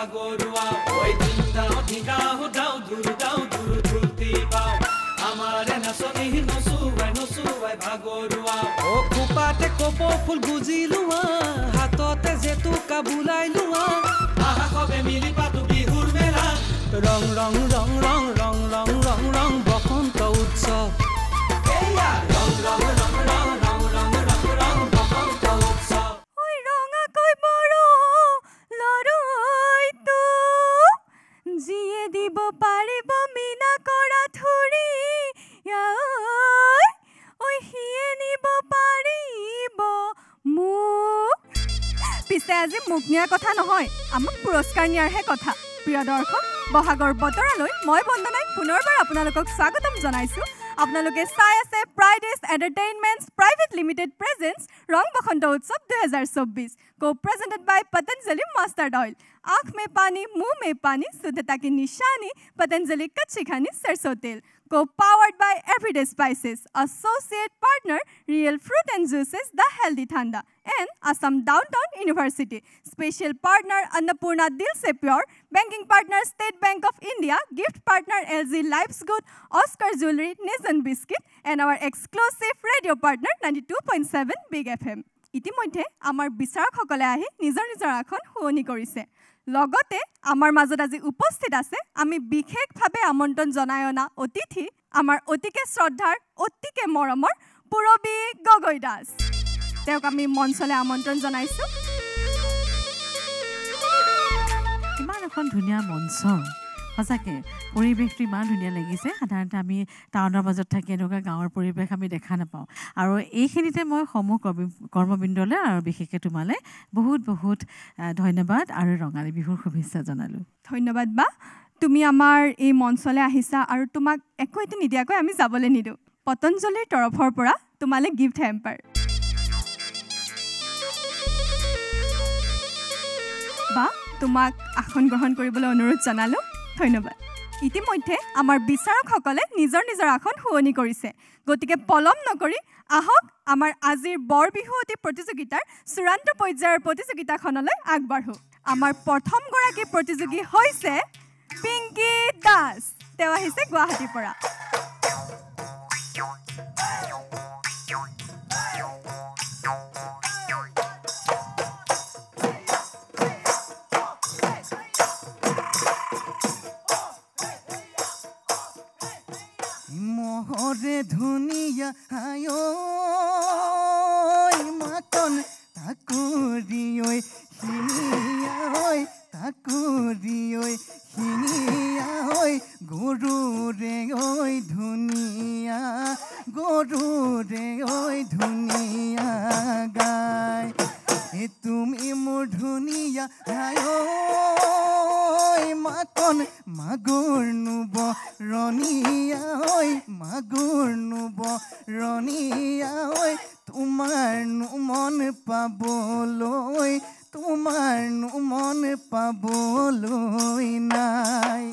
ভাগৰুৱা ওই দিনদাও দিগাও দাও দুলতি পাও আমাৰে নাচনি নচুৱাই ভাগৰুৱা ও কুপাতে কপৌ ফুল গুজিলোৱা হাততে জেতুকা বুলাই লোৱা আহা কবে মিলি পাতো বিহুৰ মেলা ৰং ৰং ৰং ৰং ৰং ৰং ৰং ৰং বসন্ত উৎসৱ এয়া ৰং ৰং ৰং ৰং ৰং ৰং ৰং ৰং বসন্ত উৎসৱ ওই ৰঙা কই বড় লৰইতো জিয়ে দিব পাৰিব মিনা কৰা থুৰি ওই হিয়ে নিব পাৰিব মোক পিছে আজি মোক নিয়াৰ কথা নহয় আমাক পুৰস্কাৰ নিয়াৰহে কথা প্ৰিয় দৰ্শক বহাগৰ বতৰালৈ মই বন্দনাই পুনৰবাৰ আপোনালোকক স্বাগতম জনাইছো আপোনালোকে চাই আছে প্ৰাইডেছ এণ্টাৰটেইনমেণ্টছ প্ৰাইভেট লিমিটেড প্ৰেজেন্স ৰং বসন্ত উৎসৱ 2024 को presented by Patanjali mustard oil आँख में पानी मुंह में पानी शुद्धता की निशानी पतंजलि कच्ची घनी सरसों तेल को powered by everyday spices associate partner real fruit and juices the healthy ठंडा and Assam downtown university special partner Annapurna दिल से pure banking partner State Bank of India gift partner LG life's good Oscar jewellery नेजन biscuit and our exclusive radio partner 92.7 big FM ইতিমধ্যে আমাৰ বিচাৰকসকলে আহি নিজৰ নিজৰ আসন শুৱনি কৰিছে লগতে আমাৰ মাজত আজি উপস্থিত আছে আমি বিশেষভাৱে আমন্ত্ৰণ জনাই অনা অতিথি আমাৰ অতিকে শ্ৰদ্ধাৰ অতিকে মৰমৰ পুৰবী গগৈ দাস তেওঁক আমি মঞ্চলৈ আমন্ত্ৰণ জনাইছো ইমান এখন ধুনীয়া মঞ্চ সঁচাকে পৰিৱেশটো ইমান ধুনীয়া লাগিছে সাধাৰণতে আমি টাউনৰ মাজত থাকি এনেকুৱা গাঁৱৰ পৰিৱেশ আমি দেখা নাপাওঁ আৰু এইখিনিতে মই সমূহ কৰ্মবিন্দলৈ আৰু বিশেষকৈ তোমালৈ বহুত বহুত ধন্যবাদ আৰু ৰঙালী বিহুৰ শুভেচ্ছা জনালোঁ ধন্যবাদ বা তুমি আমাৰ এই মঞ্চলৈ আহিছা আৰু তোমাক একো এটি নিদিয়াকৈ আমি যাবলৈ নিদিওঁ পতঞ্জলিৰ তৰফৰ পৰা তোমালৈ গিফ্ট হেম্পাৰ বা তোমাক আসন গ্ৰহণ কৰিবলৈ অনুৰোধ জনালোঁ ধন্যবাদ ইতিমধ্যে আমাৰ বিচাৰকসকলে নিজৰ নিজৰ আসন শুৱনি কৰিছে গতিকে পলম নকৰি আহক আমাৰ আজিৰ বৰ বিহুৱতী প্ৰতিযোগিতাৰ চূড়ান্ত পৰ্যায়ৰ প্ৰতিযোগিতাখনলৈ আগবাঢ়ো আমাৰ প্ৰথম গৰাকী প্ৰতিযোগী হৈছে পিংকি দাস তেওঁ আহিছে গুৱাহাটীৰ পৰা মোহরে ধুনিয়া আয়ো মাকন তাকুরিয়ই হিনিয়াই তাকুরিয়ই হিনিয়াই গরু রে ওই ধুনিয়া গরু রে ওই ধুনিয়া গায় তুমি মোর ধুনিয়া আয়ো মাকন মাগুর নুব রনিয়া ওই মাগুর নুব রনিয়া ওই তোমার নু মন পাবলৈ তোমার নু মন পাবলৈ নাই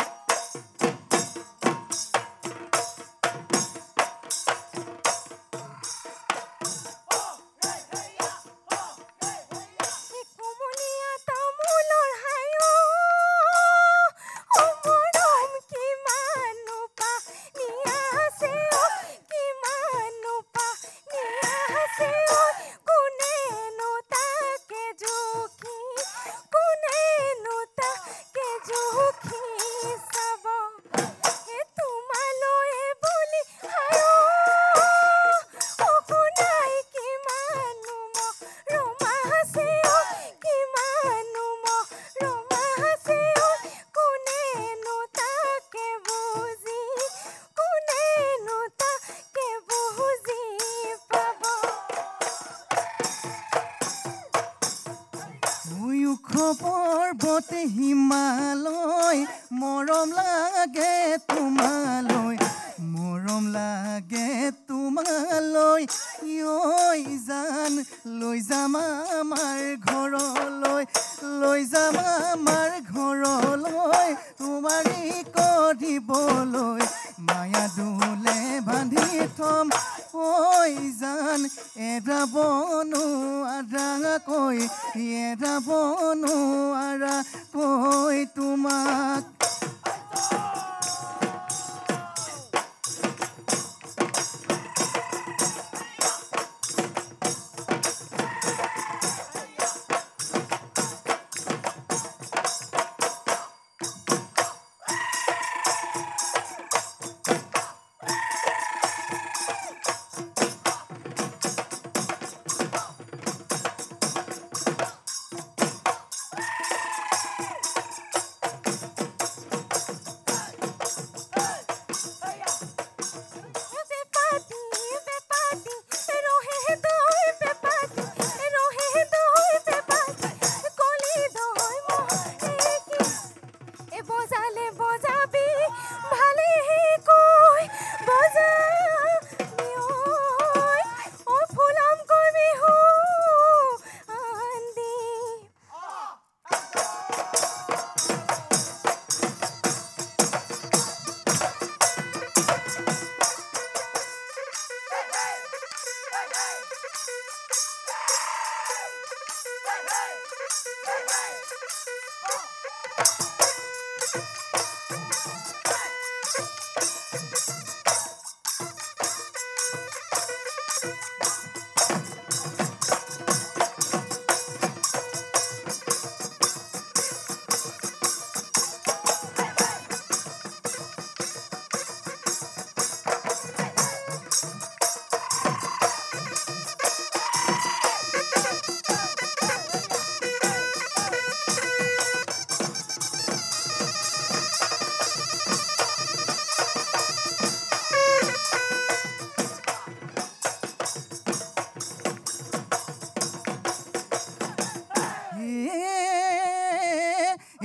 পৰ্বতে হিমালয় মৰম লাগে তোমালৈ মৰম লাগে তোমালৈ ঐ জান লৈ যাম আমাৰ ঘৰলৈ লৈ যাম আমাৰ ঘৰলৈ তোমাৰি কৰিবলৈ মায়া দুলে বান্ধি থম ঐ জান এৰাব নোৱাৰাকৈ এৰাব নোৱাৰাকৈ তোমাক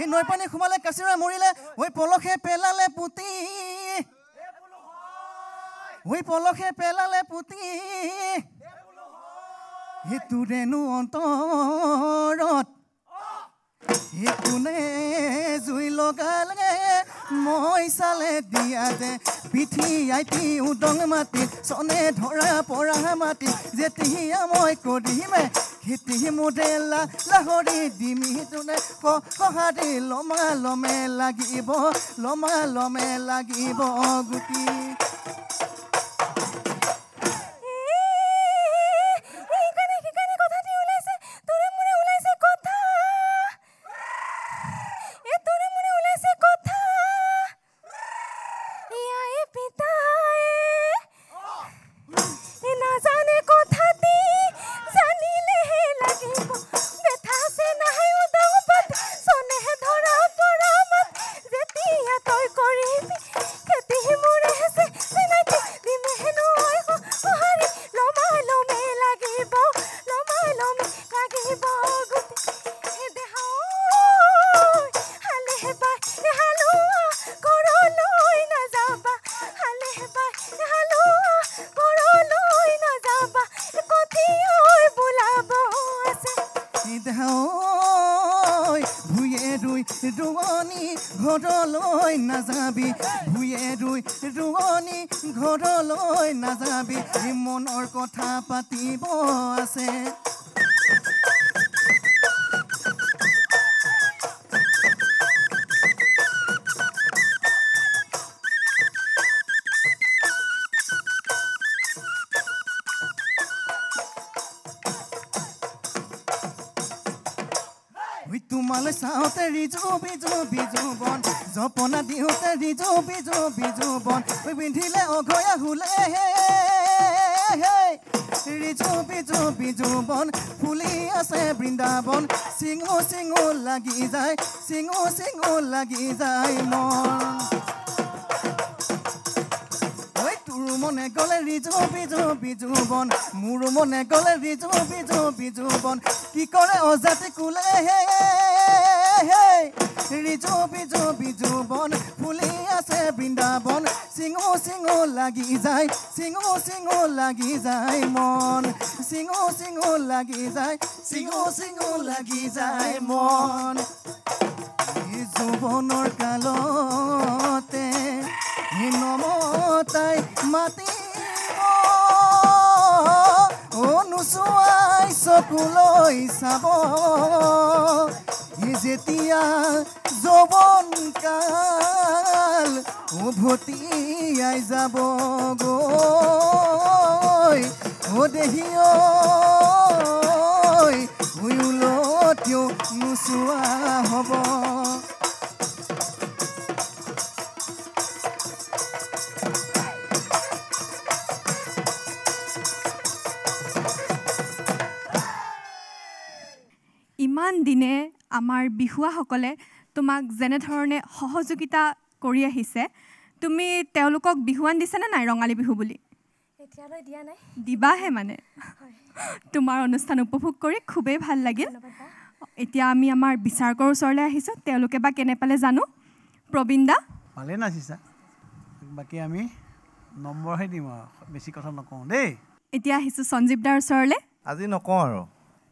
নৈ পানী সোমালে কাচিৰা মৰিলে ঐ পলসে পেলালে পুতি ঐ পলসে পেলালে পুতি তোৰেনো অন্তৰত কোনে জুই লগালে মই চালে দিয়া যে পিঠি আইটি উদং মাটি চনে ধৰা পৰা মাটি যেতিয়া মই কৰিমে খেতি মোডেলা লাহৰি ডিমি তোনে সহাৰি লমা লমে লাগিব গুটি ঘৰলৈ নাযাবি ভুয়ে ৰুই ৰোৱনী ঘৰলৈ নাযাবি মনৰ কথা পাতিব আছে তোমালৈ চাওঁতে ৰিজু বিজু বন জপনা দিওঁতে ৰিজু বিজু বন পিন্ধিলে অঘয়া হুলে ৰিজু বিজু বন ফুলি আছে বৃন্দাবন চিঙো লাগি যায় মন মনে গলে ৰিজু বিজু বন মোৰ মনে গলে ৰিজু বন কি কৰে অজাতি কুলে ৰিজু বিজু বন ফুলি আছে বৃন্দাবন চিঙো লাগি যায় মন চিঙো লাগি যায় মন যৌৱনৰ কালতে নমতাই মাতিব চকুলৈ চাব যেতিয়া যৌৱন কাল উভতি আই যাব গৈ দেহি উলটিও নোচোৱা হ'ব ইমান দিনে আমাৰ বিহুৱাসকলে তোমাক যেনেধৰণে সহযোগিতা কৰি আহিছে তুমি তেওঁলোকক বিহুৱান দিছানে নাই ৰঙালী বিহু বুলি এতিয়ালৈ দিয়া নাই দিবাহে মানে তোমাৰ অনুষ্ঠান উপভোগ কৰি খুবেই ভাল লাগিল এতিয়া আমি আমাৰ বিচাৰকৰ ওচৰলৈ আহিছোঁ তেওঁলোকে বা কেনে পালে জানো প্ৰবীণ দা ভালে নাচিছা বাকী আমি নম্বৰহে দিম বেছি কথা নকওঁ দেই এতিয়া আহিছোঁ সঞ্জীৱ দাৰ ওচৰলৈ আজি নকওঁ আৰু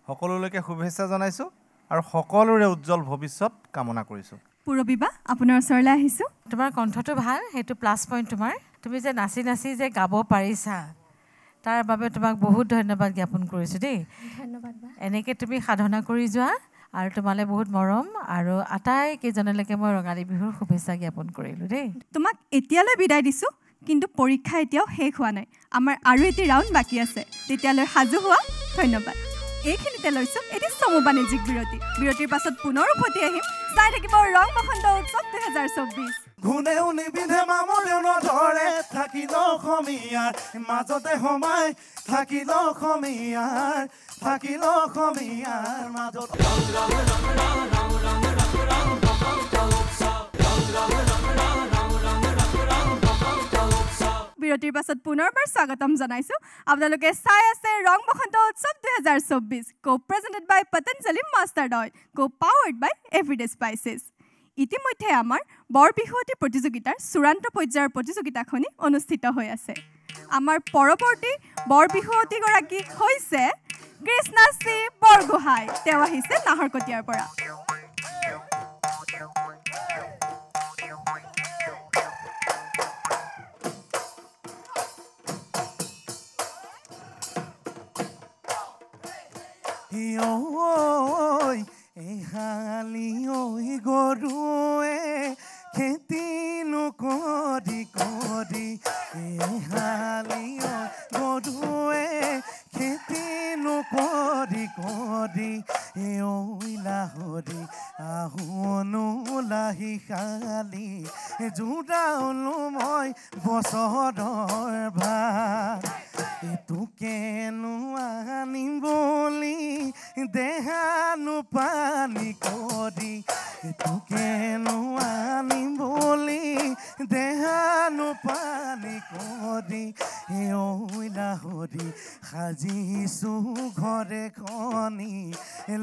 সকলোলৈকে শুভেচ্ছা জনাইছোঁ আৰু সকলোৰে উজ্জ্বল ভৱিষ্যত কামনা কৰিছোঁ পুৰবী বা আপোনাৰ ওচৰলৈ আহিছোঁ তোমাৰ কণ্ঠটো ভাল সেইটো প্লাছ পইণ্ট তোমাৰ তুমি যে নাচি নাচি যে গাব পাৰিছা তাৰ বাবে তোমাক বহুত ধন্যবাদ জ্ঞাপন কৰিছোঁ দেই ধন্যবাদ বা এনেকৈ তুমি সাধনা কৰি যোৱা আৰু তোমালৈ বহুত মৰম আৰু আটাইকেইজনলৈকে মই ৰঙালী বিহুৰ শুভেচ্ছা জ্ঞাপন কৰিলোঁ দেই তোমাক এতিয়ালৈ বিদায় দিছোঁ কিন্তু পৰীক্ষা এতিয়াও শেষ হোৱা নাই আমাৰ আৰু এটি ৰাউণ্ড বাকী আছে তেতিয়ালৈ সাজু হোৱা ধন্যবাদ এইখিনিতে লৈছোঁ এটি চমু বাণিজ্যিক বিৰতিৰ পাছত পুনৰ উভতি আহিম চাই থাকিব ৰং বসন্ত উৎসৱ 2024 ঘুনেও নিবিধে মামলেও নধৰে থাকিল অসমীয়াৰ মাজতে সোমাই থাকিল অসমীয়াৰ মাজত বিৰতিৰ পাছত পুনৰবাৰ স্বাগতম জনাইছোঁ আপোনালোকে চাই আছে ৰং বসন্ত উৎসৱ 2024 কো প্ৰেজেণ্টেড বাই পতঞ্জলি মাষ্টাৰ্ড অইল কো পাৱাৰ্ড বাই এভৰিডে স্পাইচেছ ইতিমধ্যে আমাৰ বৰ বিহুৱতী প্ৰতিযোগিতাৰ চূড়ান্ত পৰ্যায়ৰ প্ৰতিযোগিতাখনি অনুষ্ঠিত হৈ আছে আমাৰ পৰৱৰ্তী বৰ বিহুৱতীগৰাকী হৈছে কৃষ্ণাশ্ৰী বৰগোহাঁই তেওঁ আহিছে নাহৰকটীয়াৰ পৰা এহালি গৰুৱে খেতি নকৰি এহালি গৰুৱে খেতি নকৰি লাহৰি আহুনো লাহি খালি জোৰালো মই বছৰৰ ভাত তোকেনো আনিম বুলি দেহানো পানী কৰি তোকেনো আনিম বুলি দেহানো পানী কৰি লাহৰি সাজিছোঁ ঘৰে খনি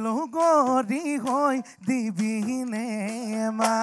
লগৰী হৈ দিবিনে মা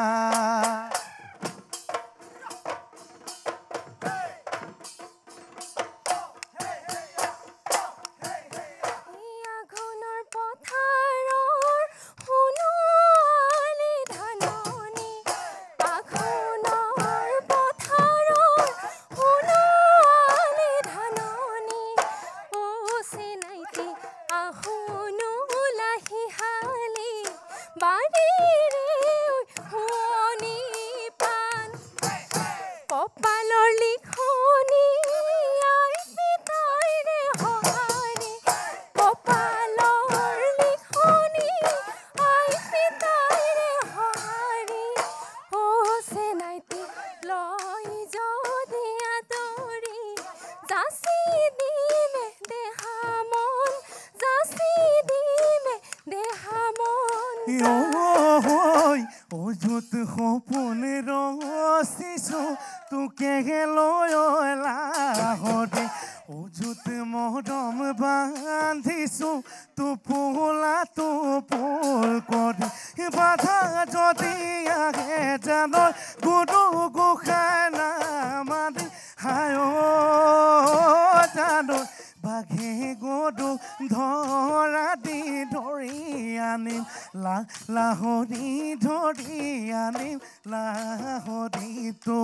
অযুত সপোন ৰচিছো তোকে লৈ লাহৰি অযুত মৰম বান্ধিছো টোপোলা টোপোল কৰি বাধা যদি আহে জানৰ গুৰু গোসাঁই নামাৰি হায় জানৰ বাঘে গৰু ধৰা দি ধৰি আনিম লাহৰি ধৰি আনিম লাহৰিটো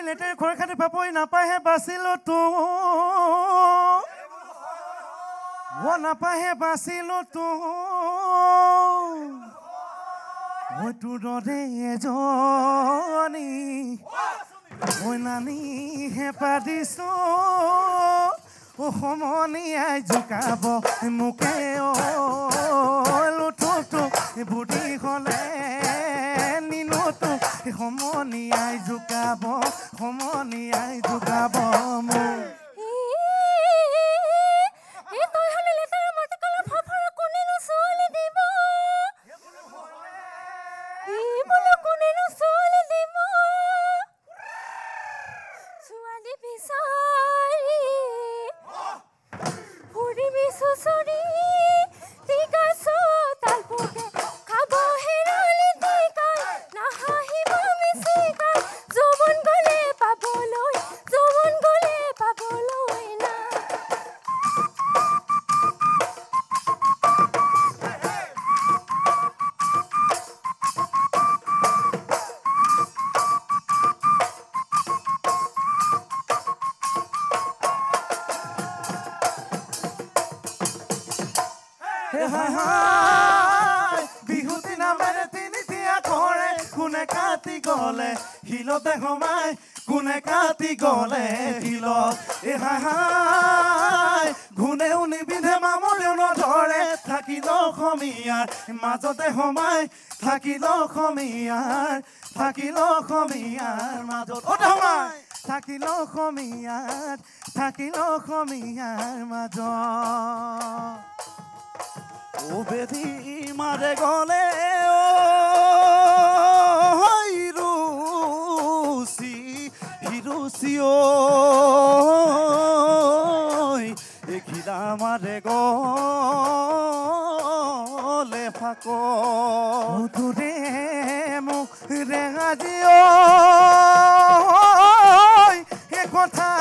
লেটেৰ ঘৰ খাটি পাপই নাপাহে বাচিলো তো নাপাহে বাচিলো তো মই তোৰ দৰে এজনী মই নানি হেঁপা দিছো সমনীয়াই জোকাব মোকে লুঠুটো বুঢ়ী হ'লে নিলোতো সমনীয়াই জোকাব মোক বিহুতি নামেৰে তিনিটিয়া ঘৰে কোনে কাটি গলে শিলতে সোমাই কোনে কাটি গলে শিলত ঘুনেও নিবিধে মামলেও নধৰে থাকিল অসমীয়াৰ মাজতে সোমাই থাকিল অসমীয়াৰ মাজত সোমাই থাকিল অসমীয়াৰ মাজত ও বেদি মারে গলে হিরুসি দেখিলা মারে গলে ফাক তোরে মোক রেঙাজিও এ কথা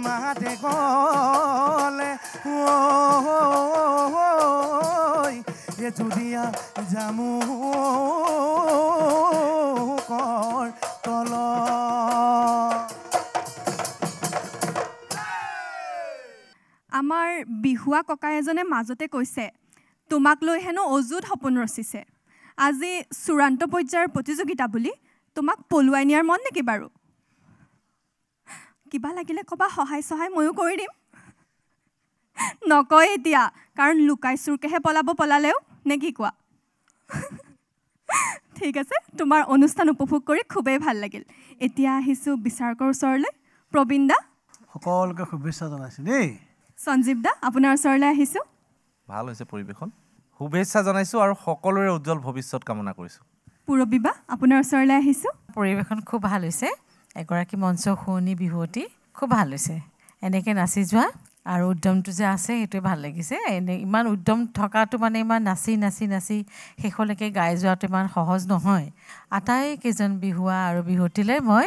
মারে গলে জুদিয়া জামু কৰ তল আমাৰ বিহুৱা ককা এজনে মাজতে কৈছে তোমাক লৈ হেনো অযুত সপোন ৰচিছে আজি চূড়ান্ত পৰ্যায়ৰ প্ৰতিযোগিতা বুলি তোমাক পলুৱাই নিয়াৰ মন নেকি বাৰু কিবা লাগিলে কবা সহায় ময়ো কৰি দিম নকয় এতিয়া কাৰণ লুকাই চুৰকেহে পলালেও নে কি কোৱা ঠিক আছে তোমাৰ অনুষ্ঠান উপভোগ কৰি খুবেই ভাল লাগিল এতিয়া আহিছো বিচাৰকৰ ওচৰলৈ প্ৰবীণ দা সকলোকে শুভেচ্ছা জনাইছো দেই সঞ্জীৱ দা আপোনাৰ ওচৰলৈ আহিছো ভাল হৈছে পৰিবেশন শুভেচ্ছা জনাইছো আৰু সকলোৰে উজ্জ্বল ভৱিষ্যত কামনা কৰিছো পুৰবী বা আপোনাৰ ওচৰলৈ আহিছো পৰিবেশন খুব ভাল হৈছে এগৰাকী মঞ্চ শুনি বিহুৱতী খুব ভাল হৈছে এনেকৈ নাচি যোৱা আৰু উদ্যমটো যে আছে সেইটোৱে ভাল লাগিছে এনে ইমান উদ্যম থকাটো মানে ইমান নাচি শেষলৈকে গাই যোৱাটো ইমান সহজ নহয় আটাইকেইজন বিহুৱা আৰু বিহুৱতীলৈ মই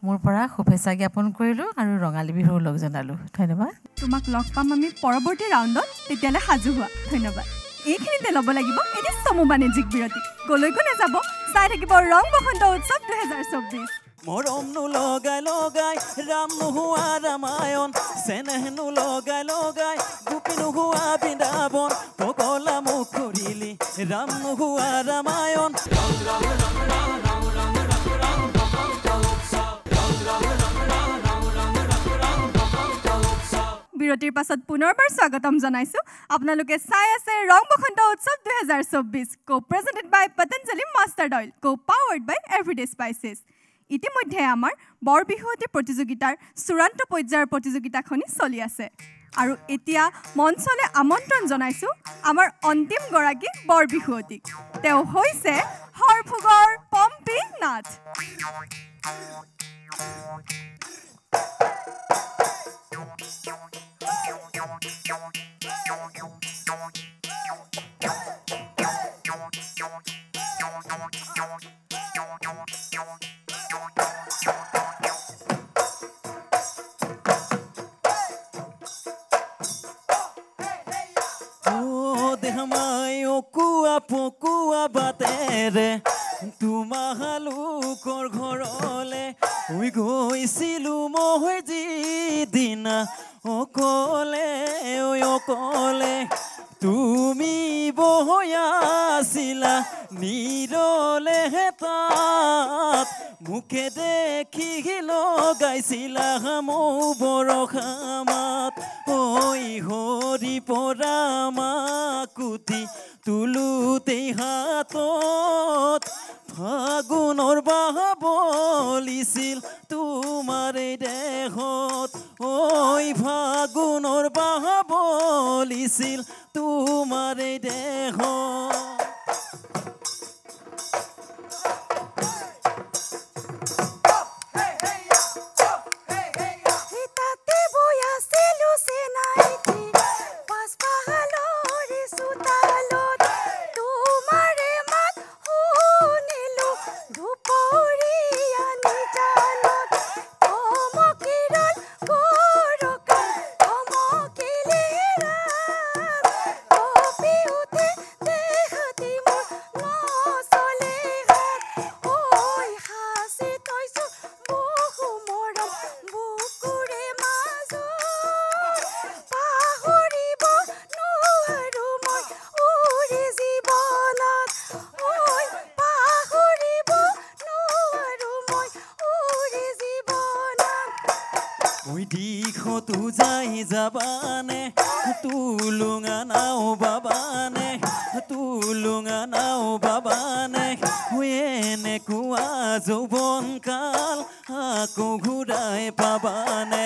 মোৰ পৰা শুভেচ্ছা জ্ঞাপন কৰিলোঁ আৰু ৰঙালী বিহুৰ লগ জনালোঁ ধন্যবাদ তোমাক লগ পাম আমি পৰৱৰ্তী ৰাউণ্ডত তেতিয়ালৈ সাজু হোৱা ধন্যবাদ এইখিনিতে ল'ব লাগিব এটি চমু বাণিজ্যিক বিৰতি কলৈকো নাযাব চাই থাকিব ৰং বসন্ত উৎসৱ 2024 মৰমনো লগাই লগাই ৰাম নোহোৱা ৰামায়ণ চেনেহনো লগাই লগাই গোপী নোহোৱা বৃন্দাবন পগলা মুখ কৰিলি ৰাম নোহোৱা ৰামায়ণ বিৰতিৰ পাছত পুনৰবাৰ স্বাগতম জনাইছো আপোনালোকে চাই আছে ৰং বসন্ত উৎসৱ 2024 কো প্ৰেজেন্টেড বাই পতঞ্জলি মাষ্টাৰ্ড অইল কো পাৱাৰ্ড বাই এভৰিডে স্পাইচেছ ইতিমধ্যে আমাৰ বৰ বিহুৱতী প্ৰতিযোগিতাৰ চূড়ান্ত পৰ্যায়ৰ প্ৰতিযোগিতাখনি চলি আছে আৰু এতিয়া মঞ্চলৈ আমন্ত্ৰণ জনাইছোঁ আমাৰ অন্তিম গৰাকী বৰ বিহুৱতীক তেওঁ হৈছে হৰভোগৰ পম্পী নাথ পকুয়া বাতেৰে তোমালোকৰ ঘৰলে গৈছিলোঁ মই যিদিনা অকলে অকলে তুমি বহয়াছিলা নিৰলে তাত মুখে দেখি লগাইছিলা মৌ বৰষামাত ঐ হৰি পৰা মাকুতি তুলুতেই হাতত ফাগুনৰ বাহ বলিছিল তোমাৰ দেহত ঐ ফাগুনৰ বাহ বলিছিল তোমাৰ দেহত যাবানে তুলুঙা নাও বাবানে তুলুঙা নাও বাবানে এনেকুৱা যৌৱন কাল আকৌ ঘূৰাই পাবানে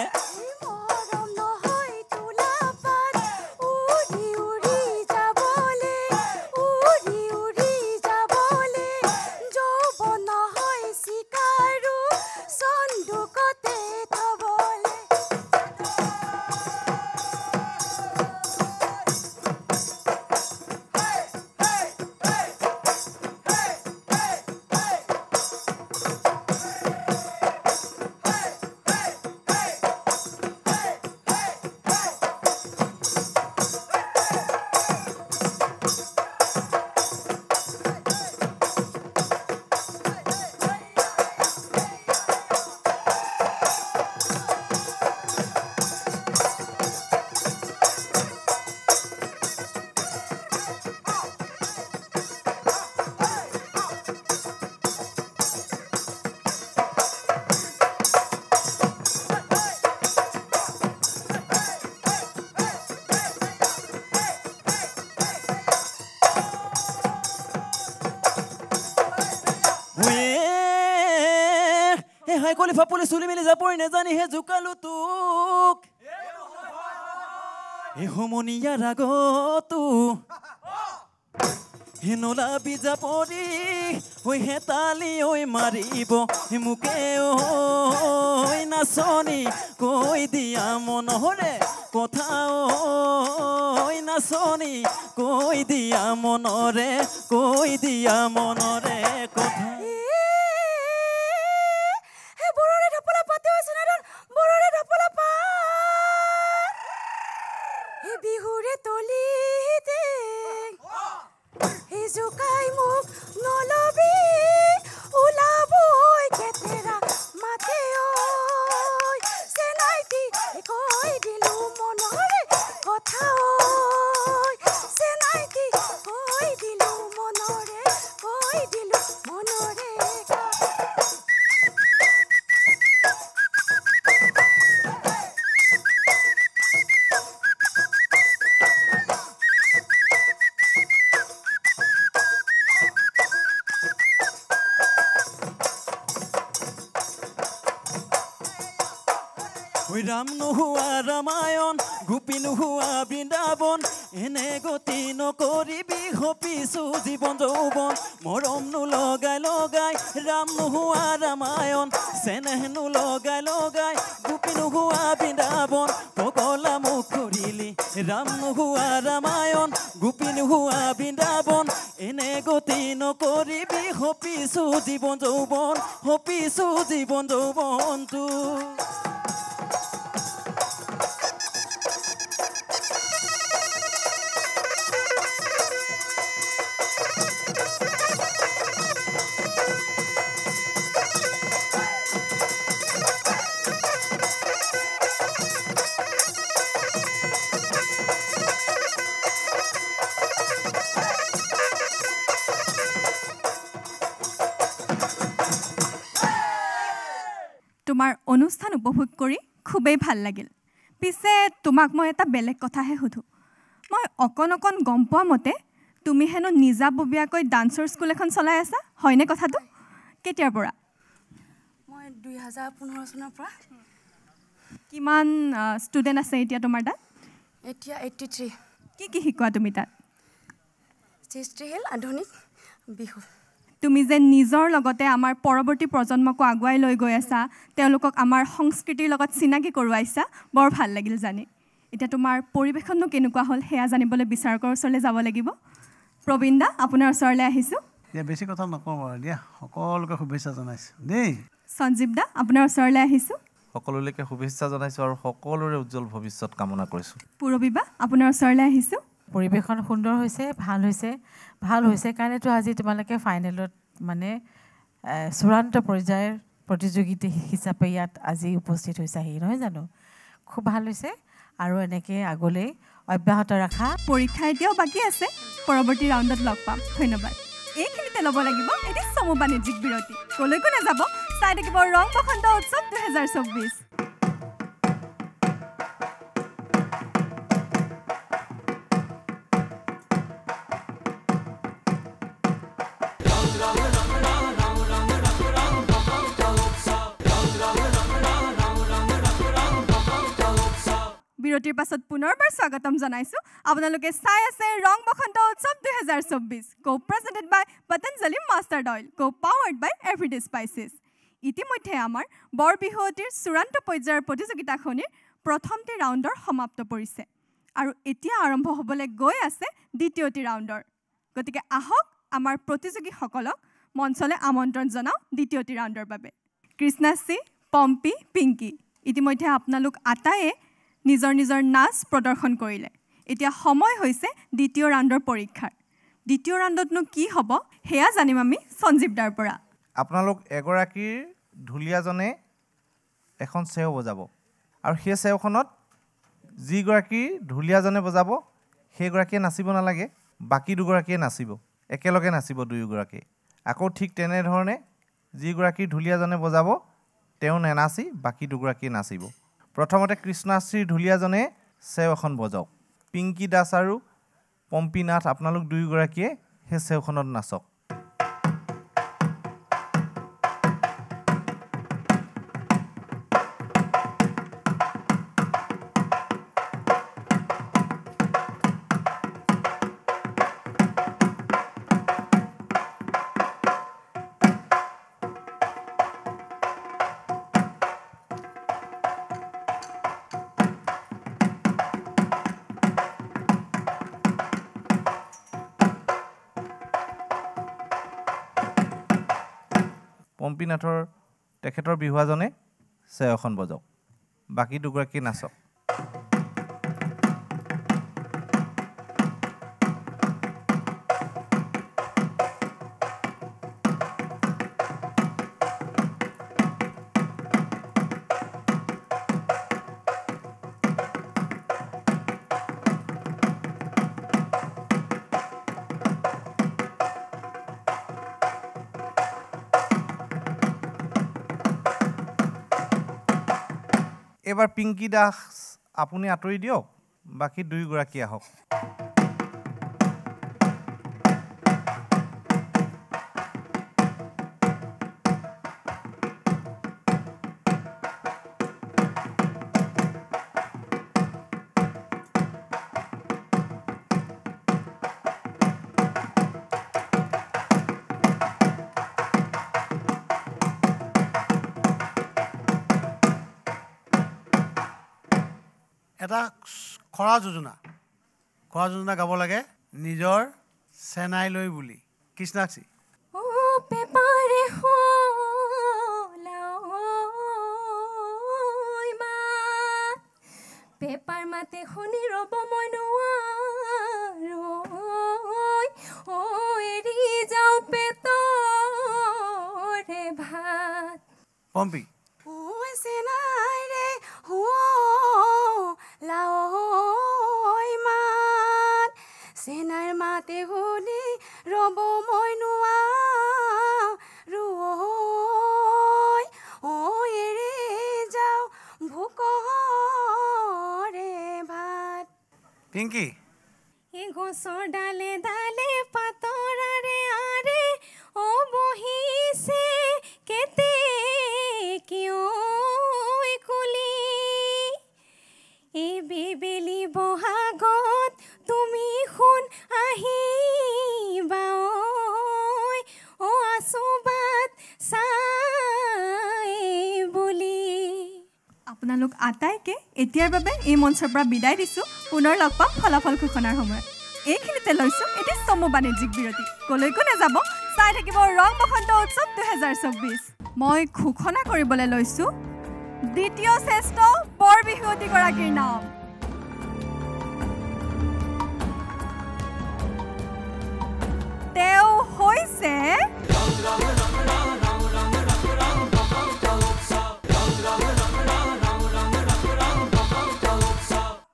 ফাপুলে চুলি মেলি যাবই নেজানিহে জোকালো তোক এই সমনীয়াৰ আগতো নলাবি যাপৰি ঐ হেতালি ঐ মাৰিব মোকে ঐ নাচনি কৈ দিয়া মনৰে কথা ঐ নাচনি কৈ দিয়া মনৰে কথা বিহুৰে তলিতে জোকাই মোক নলবি ওলাবই কেতেৰা মাতে ঐ চেনাইটি কৈ দিলো মনৰে কথা ঐ চেনাইটি কৈ দিলো মনৰে ওই ৰাম নোহোৱা ৰামায়ণ গোপী নোহোৱা বৃন্দাবন এনে গতি নকৰিবি হপিছো জীৱন যৌৱন মৰম নোলগাই লগাই ৰাম নোহোৱা ৰামায়ণ চেনেহ নোলগাই লগাই গোপী নোহোৱা বৃন্দাবন পগলা মুখ কৰিলি ৰাম নোহোৱা ৰামায়ণ গোপী নোহোৱা বৃন্দাবন এনে গতি নকৰিবি হপিছো জীৱন যৌৱন হপিছো জীৱন যৌৱনটো তোমাৰ অনুষ্ঠান উপভোগ কৰি খুবেই ভাল লাগিল পিছে তোমাক মই এটা বেলেগ কথাহে সুধো মই অকণ গম পোৱা মতে তুমি হেনো নিজাববীয়াকৈ ডান্সৰ স্কুল এখন চলাই আছা হয়নে কথাটো কেতিয়াৰ পৰা মই 2015 চনৰ পৰা কিমান ষ্টুডেণ্ট আছে এতিয়া তোমাৰ তাত এতিয়া 83 কি শিকোৱা তুমি তাত সৃষ্টিশীল আধুনিক বিহু তুমি যে নিজৰ লগতে আমাৰ পৰৱৰ্তী প্ৰজন্মক আগুৱাই লৈ গৈ আছা তেওঁলোকক আমাৰ সংস্কৃতিৰ লগত চিনাকি কৰোৱাইছা বৰ ভাল লাগিল জানি এতিয়া তোমাৰ পৰিৱেশননো কেনেকুৱা হ'ল সেয়া জানিবলৈ বিচাৰকৰ ওচৰলৈ যাব লাগিব প্ৰবীণ দা আপোনাৰ ওচৰলৈ আহিছোঁ দিয়া বেছি কথা নকওঁ বাৰু দিয়া সকলোকে শুভেচ্ছা জনাইছোঁ দেই সঞ্জীৱ দা আপোনাৰ ওচৰলৈ আহিছোঁ সকলোলৈকে শুভেচ্ছা জনাইছোঁ আৰু সকলোৰে উজ্জ্বল ভৱিষ্যত কামনা কৰিছোঁ পূৰবী বা আপোনাৰ ওচৰলৈ আহিছোঁ পৰিৱেশন সুন্দৰ হৈছে ভাল হৈছে কাৰণেতো আজি তোমালোকে ফাইনেলত মানে চূড়ান্ত পৰ্যায়ৰ প্ৰতিযোগিতা হিচাপে ইয়াত আজি উপস্থিত হৈছাহি নহয় জানো খুব ভাল হৈছে আৰু এনেকৈ আগলৈ অব্যাহত ৰাখা পৰীক্ষা এতিয়াও বাকী আছে পৰৱৰ্তী ৰাউণ্ডত লগ পাম ধন্যবাদ এইখিনিতে ল'ব লাগিব এটি চমু বাণিজ্যিক বিৰতি কলৈকো নাযাব চাই থাকিব ৰং বসন্ত উৎসৱ 2024 বিৰতিৰ পাছত পুনৰবাৰ স্বাগতম জনাইছোঁ আপোনালোকে চাই আছে ৰং বসন্ত উৎসৱ 2024 কো প্ৰেজেন্টেড বাই পতঞ্জলি মাষ্টাৰ্ড অইল কো পাৱাৰ্ড বাই এভৰিডে স্পাইচেছ ইতিমধ্যে আমাৰ বৰ বিহুৱতীৰ চূড়ান্ত পৰ্যায়ৰ প্ৰতিযোগিতাখনিৰ প্ৰথমটি ৰাউণ্ডৰ সমাপ্ত পৰিছে আৰু এতিয়া আৰম্ভ হ'বলৈ গৈ আছে দ্বিতীয়টি ৰাউণ্ডৰ গতিকে আহক আমাৰ প্ৰতিযোগীসকলক মঞ্চলৈ আমন্ত্ৰণ জনাওঁ দ্বিতীয়টি ৰাউণ্ডৰ বাবে কৃষ্ণাশ্ৰী পম্পী পিংকি ইতিমধ্যে আপোনালোক আটায়ে নিজৰ নাচ প্ৰদৰ্শন কৰিলে এতিয়া সময় হৈছে দ্বিতীয় ৰাউণ্ডৰ পৰীক্ষাৰ দ্বিতীয় ৰাউণ্ডতনো কি হ'ব সেয়া জানিম আমি সঞ্জীৱ দাৰ পৰা আপোনালোক এগৰাকীৰ ঢুলীয়াজনে এখন চেও বজাব আৰু সেই চেওখনত যিগৰাকী ঢুলীয়াজনে বজাব সেইগৰাকীয়ে নাচিব নালাগে বাকী দুগৰাকীয়ে নাচিব একেলগে নাচিব দুয়োগৰাকী আকৌ ঠিক তেনেধৰণে যিগৰাকী ঢুলীয়াজনে বজাব তেওঁ নেনাচি বাকী দুগৰাকীয়ে নাচিব প্ৰথমতে কৃষ্ণাশ্ৰীৰ ঢুলীয়াজনে চেও এখন বজাওক পিংকি দাস আৰু পম্পী নাথ আপোনালোক দুয়োগৰাকীয়ে সেই চেওখনত নাচক পম্পীনাথৰ তেখেতৰ বিহুৱাজনে চেও এখন বজাওক বাকী দুগৰাকী নাচক এবাৰ পিংকি দাস আপুনি আঁতৰি দিয়ক বাকী দুয়োগৰাকী আহক এটা খৰা যোজনা গাব লাগে নিজৰ চেনাই লৈ বুলি কৃষ্ণাক্ষী ও পেপাৰে পেপাৰ মাতে শুনি ৰ'ব মই নোৱাৰো ও এৰি যাওঁ পেটৰে ভাত পম্পী ও চেনাই ৰে লাও মাত চেনাইৰ মাতে শুনি ৰ'ব মই নোৱাৰো ও এৰি যাওঁ ভোকৰে ভাত পিংকি এই গছৰ ডালে ডালে পাতৰাৰে আৰে ও বহিছে কেতে কিয় কুলি এই বেবেলি বহাগত তুমি শুন আহিবা ও আচুবাত চাই বুলি আপোনালোক আটাইকে এতিয়াৰ বাবে এই মঞ্চৰ পৰা বিদায় দিছোঁ পুনৰ লগ পাম ফলাফল ঘোষণাৰ সময়ত এইখিনিতে লৈছোঁ এটি চমু বাণিজ্যিক বিৰতি কলৈকো নাযাব চাই থাকিব ৰং বসন্ত উৎসৱ 2024 মই ঘোষণা কৰিবলৈ লৈছোঁ দ্বিতীয় শ্ৰেষ্ঠ বৰ বিহুৱতীগৰাকীৰ নাম তেওঁ হৈছে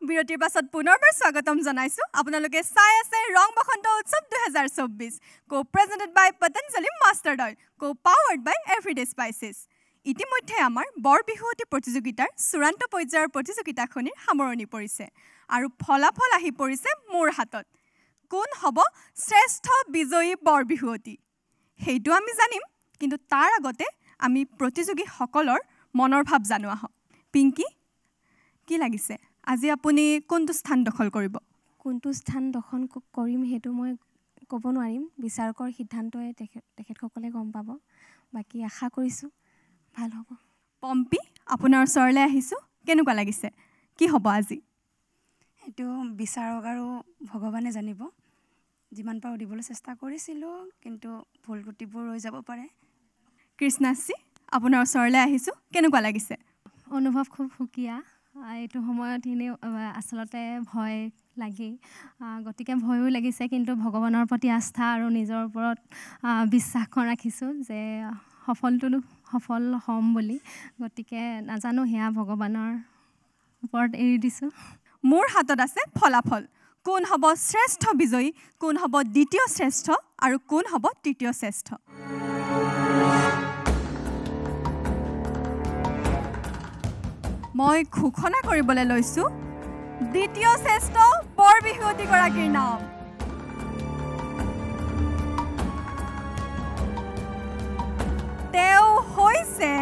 বিৰতিৰ পাছত পুনৰবাৰ স্বাগতম জনাইছোঁ আপোনালোকে চাই আছে ৰং বসন্ত উৎসৱ 2024 কো প্ৰেজেণ্টেড বাই পতঞ্জলি মাষ্টাৰ্ড অইল কো পাৱাৰ্ড বাই এভৰিডে স্পাইচেছ ইতিমধ্যে আমাৰ বৰ বিহুৱতী প্ৰতিযোগিতাৰ চূড়ান্ত পৰ্যায়ৰ প্ৰতিযোগিতাখনিৰ সামৰণি পৰিছে আৰু ফলাফল আহি পৰিছে মোৰ হাতত কোন হ'ব শ্ৰেষ্ঠ বিজয়ী বৰ বিহুৱতী সেইটো আমি জানিম কিন্তু তাৰ আগতে আমি প্ৰতিযোগীসকলৰ মনৰ ভাৱ জানো আহক পিংকি কি লাগিছে আজি আপুনি কোনটো স্থান দখল কৰিব কোনটো স্থান দখল কৰিম সেইটো মই ক'ব নোৱাৰিম বিচাৰকৰ সিদ্ধান্তই তেখেতসকলে গম পাব বাকী আশা কৰিছোঁ ভাল হ'ব পম্পী আপোনাৰ ওচৰলৈ আহিছোঁ কেনেকুৱা লাগিছে কি হ'ব আজি এইটো বিচাৰক আৰু ভগৱানে জানিব যিমান পাৰোঁ দিবলৈ চেষ্টা কৰিছিলোঁ কিন্তু ভুল ত্ৰুটিবোৰ ৰৈ যাব পাৰে কৃষ্ণাশ্ৰী আপোনাৰ ওচৰলৈ আহিছোঁ কেনেকুৱা লাগিছে অনুভৱ খুব সুকীয়া এইটো সময়ত এনেই আচলতে ভয় লাগেই গতিকে ভয়ো লাগিছে কিন্তু ভগৱানৰ প্ৰতি আস্থা আৰু নিজৰ ওপৰত বিশ্বাসখন ৰাখিছোঁ যে সফল হ'ম বুলি গতিকে নাজানো সেয়া ভগৱানৰ ওপৰত এৰি দিছোঁ মোৰ হাতত আছে ফলাফল কোন হ'ব শ্ৰেষ্ঠ বিজয়ী কোন হ'ব দ্বিতীয় শ্ৰেষ্ঠ আৰু কোন হ'ব তৃতীয় শ্ৰেষ্ঠ মই ঘোষণা কৰিবলৈ লৈছোঁ দ্বিতীয় শ্ৰেষ্ঠ বৰ বিহুৱতীগৰাকীৰ নাম তেওঁ হৈছে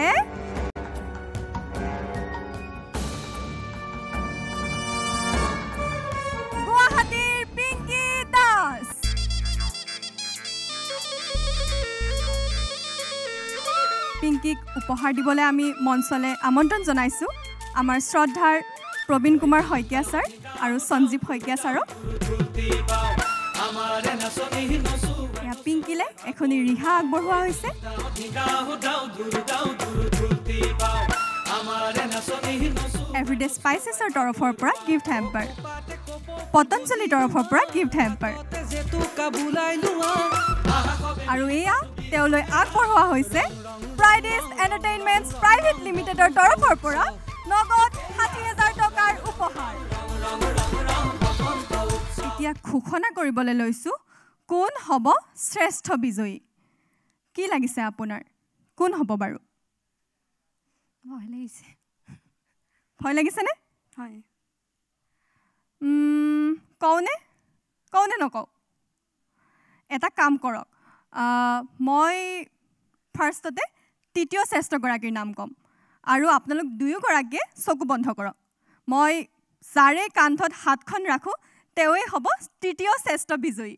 গুৱাহাটীৰ পিংকি দাস পিংকিক উপহাৰ দিবলৈ আমি মঞ্চলৈ আমন্ত্ৰণ জনাইছোঁ আমাৰ শ্ৰদ্ধাৰ প্ৰবীণ কুমাৰ শইকীয়া ছাৰ আৰু সঞ্জীৱ শইকীয়া ছাৰক পিংকিলে এখনি ৰিহা আগবঢ়োৱা হৈছে এভৰিডে স্পাইচেছৰ তৰফৰ পৰা গিফ্ট হেম্পাৰ পতঞ্জলিৰ তৰফৰ পৰা গিফ্ট হেম্পাৰ আৰু এয়া তেওঁলৈ আগবঢ়োৱা হৈছে ফ্ৰাইডেজ এণ্টাৰটেইনমেণ্টছ প্ৰাইভেট লিমিটেডৰ তৰফৰ পৰা নগদ ৬০,০০০ টকাৰ উপহাৰ এতিয়া ঘোষণা কৰিবলৈ লৈছোঁ কোন হ'ব শ্ৰেষ্ঠ বিজয়ী কি লাগিছে আপোনাৰ কোন হ'ব বাৰু ভয় লাগিছে ভয় লাগিছেনে হয় কওঁনে নকওঁ এটা কাম কৰক মই ফাৰ্ষ্টতে তৃতীয় শ্ৰেষ্ঠগৰাকীৰ নাম ক'ম আৰু আপোনালোক দুয়োগৰাকীয়ে চকু বন্ধ কৰক মই যাৰে কান্ধত হাতখন ৰাখোঁ তেওঁৱেই হ'ব তৃতীয় শ্ৰেষ্ঠ বিজয়ী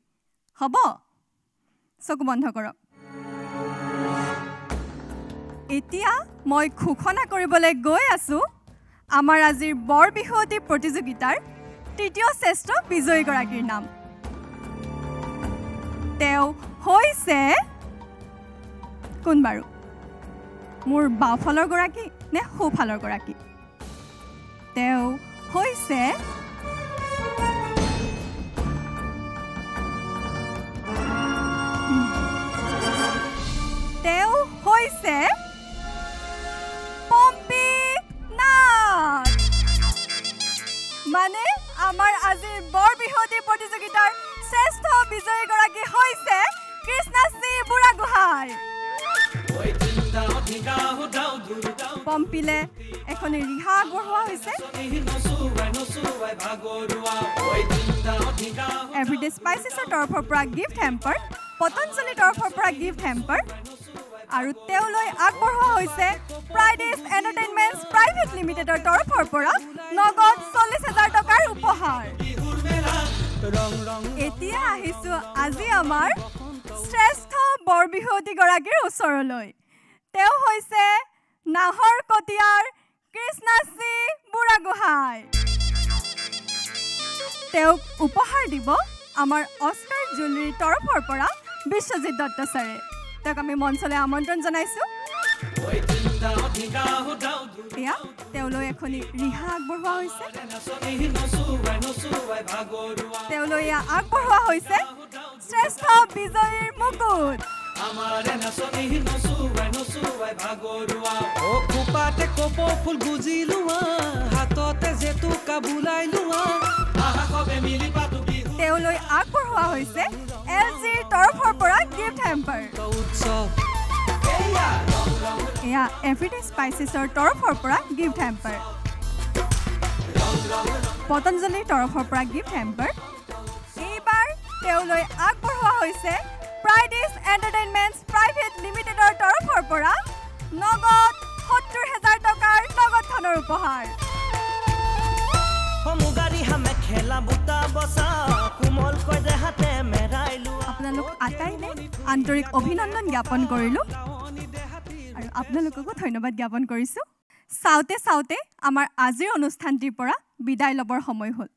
হ'ব চকু বন্ধ কৰক এতিয়া মই ঘোষণা কৰিবলৈ গৈ আছোঁ আমাৰ আজিৰ বৰ বিহুৱতী প্ৰতিযোগিতাৰ তৃতীয় শ্ৰেষ্ঠ বিজয়ীগৰাকীৰ নাম তেওঁ হৈছে কোন বাৰু মোৰ বাওঁফালৰ গৰাকী নে সোঁফালৰ গৰাকী তেওঁ হৈছে পম্পী নাথ মানে আমাৰ আজিৰ বৰ বিহুৱতী প্ৰতিযোগিতাৰ শ্ৰেষ্ঠ বিজয়ীগৰাকী হৈছে কৃষ্ণাশ্ৰী বুঢ়াগোহাঁই পম্পীলে এখনি ৰিহা আগবঢ়োৱা হৈছে এভৰিডে স্পাইচেছৰ তৰফৰ পৰা গিফ্ট হেম্পাৰ পতঞ্জলিৰ তৰফৰ পৰা গিফ্ট হেম্পাৰ আৰু তেওঁলৈ আগবঢ়োৱা হৈছে ফ্ৰাইডেজ এণ্টাৰটেইনমেণ্টছ প্ৰাইভেট লিমিটেডৰ তৰফৰ পৰা নগদ 40,000 টকাৰ উপহাৰ এতিয়া আহিছোঁ আজি আমাৰ শ্ৰেষ্ঠ বৰ বিহুৱতীগৰাকীৰ ওচৰলৈ তেওঁ হৈছে নাহৰকটীয়াৰ কৃষ্ণাশ্ৰী বুঢ়াগোহাঁই তেওঁক উপহাৰ দিব আমাৰ অস্কাৰ জুৱেলাৰীৰ তৰফৰ পৰা বিশ্বজিৎ দত্ত ছাৰে তেওঁক আমি মঞ্চলৈ আমন্ত্ৰণ জনাইছোঁ এয়া তেওঁলৈ এখনি ৰিহা আগবঢ়োৱা হৈছে তেওঁলৈ এয়া আগবঢ়োৱা হৈছে শ্ৰেষ্ঠ বিজয়ীৰ মুকুট খোপাতে কপৌ ফুল গুজি লোৱা হাততে জেতুকা বুলাই লোৱা তেওঁলৈ আগবঢ়োৱা হৈছে LGৰ তৰফৰ পৰা গিফ্ট হেম্পাৰ এয়া এভৰিডে স্পাইচেছৰ তৰফৰ পৰা গিফ্ট হেম্পাৰ পতঞ্জলিৰ তৰফৰ পৰা গিফ্ট হেম্পাৰ এইবাৰ তেওঁলৈ আগবঢ়োৱা হৈছে ফ্ৰাইডেজ এণ্টাৰটেইনমেণ্টছ প্ৰাইভেট লিমিটেডৰ তৰফৰ পৰা নগদ 70,000 টকাৰ নগদ ধনৰ উপহাৰ আপোনালোক আটাইলে আন্তৰিক অভিনন্দন জ্ঞাপন কৰিলোঁ আৰু আপোনালোককো ধন্যবাদ জ্ঞাপন কৰিছোঁ চাওঁতে চাওঁতে আমাৰ আজিৰ অনুষ্ঠানটিৰ পৰা বিদায় ল'বৰ সময় হ'ল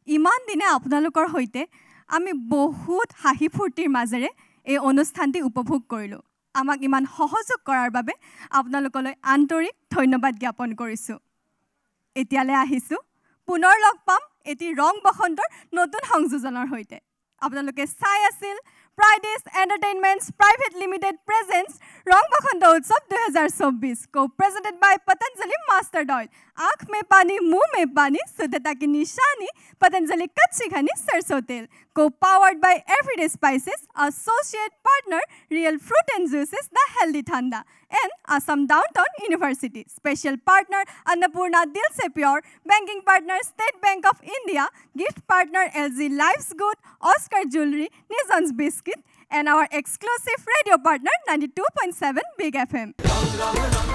ইমান দিনে আপোনালোকৰ সৈতে আমি বহুত হাঁহি ফূৰ্তিৰ মাজেৰে এই অনুষ্ঠানটি উপভোগ কৰিলোঁ আমাক ইমান সহযোগ কৰাৰ বাবে আপোনালোকলৈ আন্তৰিক ধন্যবাদ জ্ঞাপন কৰিছোঁ এতিয়ালৈ আহিছোঁ পুনৰ লগ পাম এটি ৰং বসন্তৰ নতুন সংযোজনৰ সৈতে আপোনালোকে চাই আছিল ফ্ৰাইডেজ এণ্টাৰটেইনমেণ্টছ প্ৰাইভেট লিমিটেড প্ৰেজেন্টছ ৰং বসন্ত উৎসৱ 2024 को presented by Patanjali master oil आँख में पानी मुंह में पानी शुद्धता की निशानी पतंजलि कच्ची घनी सरसों तेल को powered by everyday spices associate partner real fruit and juices the healthy ठंडा and Assam downtown university special partner Annapurna दिल से pure banking partner State Bank of India gift partner LG life's good Oscar jewellery निजन्स biscuit and our exclusive radio partner 92.7 Big FM.